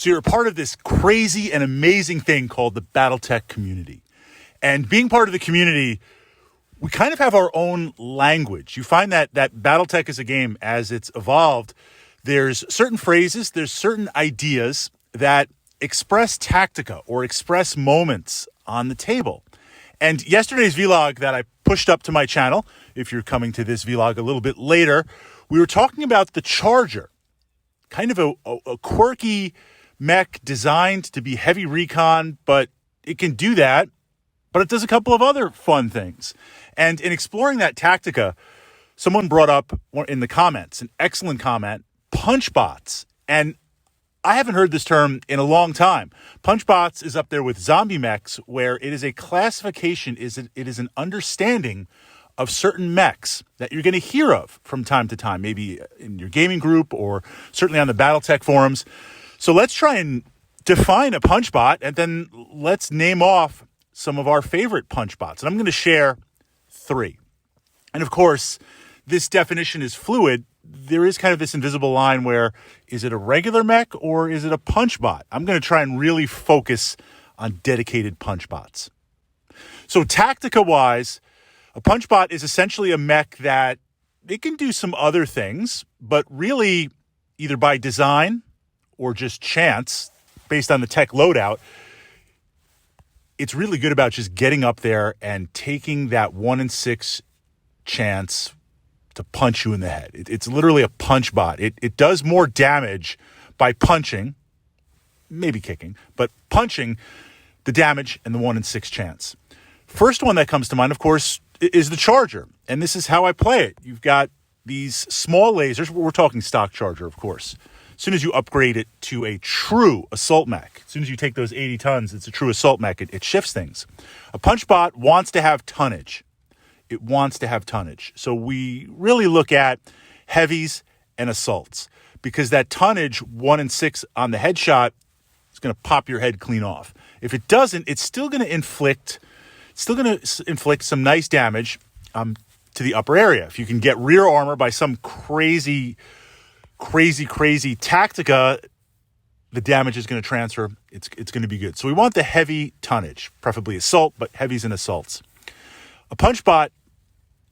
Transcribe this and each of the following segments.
So you're a part of this crazy and amazing thing called the Battletech community. And being part of the community, we kind of have our own language. You find that Battletech as a game, as it's evolved, there's certain phrases, there's certain ideas that express tactica or express moments on the table. And yesterday's vlog that I pushed up to my channel, if you're coming to this vlog a little bit later, we were talking about the Charger, kind of a quirky mech designed to be heavy recon, but it can do that, but it does a couple of other fun things. And in exploring that tactica, someone brought up in the comments, an excellent comment, Punchbots. And I haven't heard this term in a long time. Punchbots is up there with zombie mechs, where it is a classification, it is an understanding of certain mechs that you're going to hear of from time to time, maybe in your gaming group or certainly on the Battletech forums. So let's try and define a Punchbot, and then let's name off some of our favorite Punchbots. And I'm going to share 3. And of course, this definition is fluid. There is kind of this invisible line where, is it a regular mech or is it a Punchbot? I'm going to try and really focus on dedicated Punchbots. So tactica-wise, a Punchbot is essentially a mech that it can do some other things, but really either by design or just chance, based on the tech loadout, it's really good about just getting up there and taking that 1 in 6 chance to punch you in the head. It's literally a Punchbot. It does more damage by punching, maybe kicking, but punching the damage and the 1 in 6 chance. First one that comes to mind, of course, is the Charger. And this is how I play it. You've got these small lasers. We're talking stock Charger, of course. As soon as you upgrade it to a true assault mech, as soon as you take those 80 tons, it's a true assault mech. It shifts things. A Punchbot wants to have tonnage. It wants to have tonnage. So we really look at heavies and assaults, because that tonnage 1 in 6 on the headshot is going to pop your head clean off. If it doesn't, it's still going to inflict some nice damage to the upper area. If you can get rear armor by some crazy tactica, the damage is going to transfer. It's going to be good. So we want the heavy tonnage, preferably assault, but heavies and assaults. A Punchbot,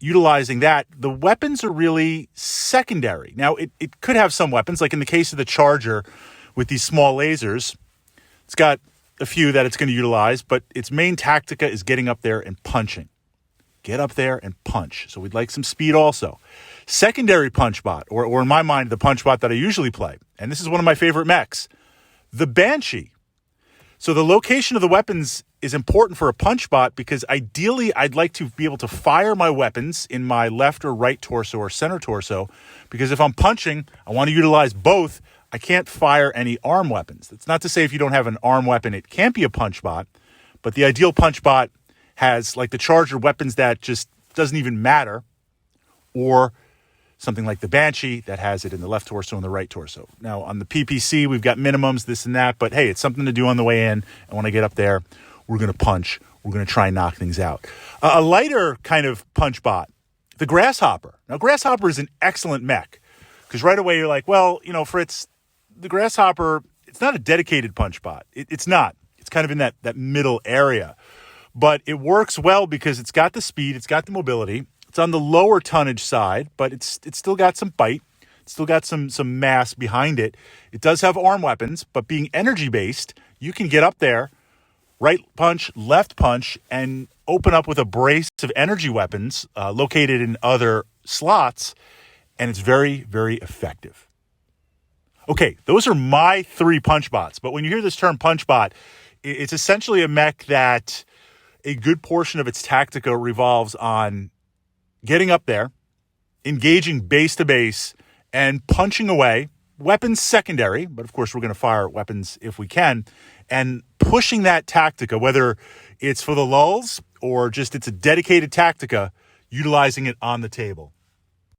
utilizing that, the weapons are really secondary. Now, it could have some weapons, like in the case of the Charger with these small lasers. It's got a few that it's going to utilize, but its main tactica is getting up there and punching. Get up there and punch. So we'd like some speed also. Secondary Punchbot, or in my mind, the Punchbot that I usually play, and this is one of my favorite mechs, the Banshee. So the location of the weapons is important for a Punchbot, because ideally I'd like to be able to fire my weapons in my left or right torso or center torso, because if I'm punching, I want to utilize both. I can't fire any arm weapons. That's not to say if you don't have an arm weapon, it can't be a Punchbot, but the ideal Punchbot has, like the Charger, weapons that just doesn't even matter, or something like the Banshee that has it in the left torso and the right torso. Now, on the PPC, we've got minimums, this and that, but hey, it's something to do on the way in, and when I get up there, we're going to punch. We're going to try and knock things out. A lighter kind of Punchbot, the Grasshopper. Now, Grasshopper is an excellent mech, because right away you're like, well, Fritz, the Grasshopper, it's not a dedicated Punchbot. It's not. It's kind of in that middle area. But it works well because it's got the speed, it's got the mobility. It's on the lower tonnage side, but it's still got some bite. It's still got some mass behind it. It does have arm weapons, but being energy-based, you can get up there, right punch, left punch, and open up with a brace of energy weapons located in other slots, and it's very, very effective. Okay, those are my 3 Punchbots, but when you hear this term Punchbot, it's essentially a mech that a good portion of its tactica revolves on getting up there, engaging base to base, and punching away. Weapons secondary, but of course we're going to fire weapons if we can, and pushing that tactica, whether it's for the lulls or just it's a dedicated tactica, utilizing it on the table.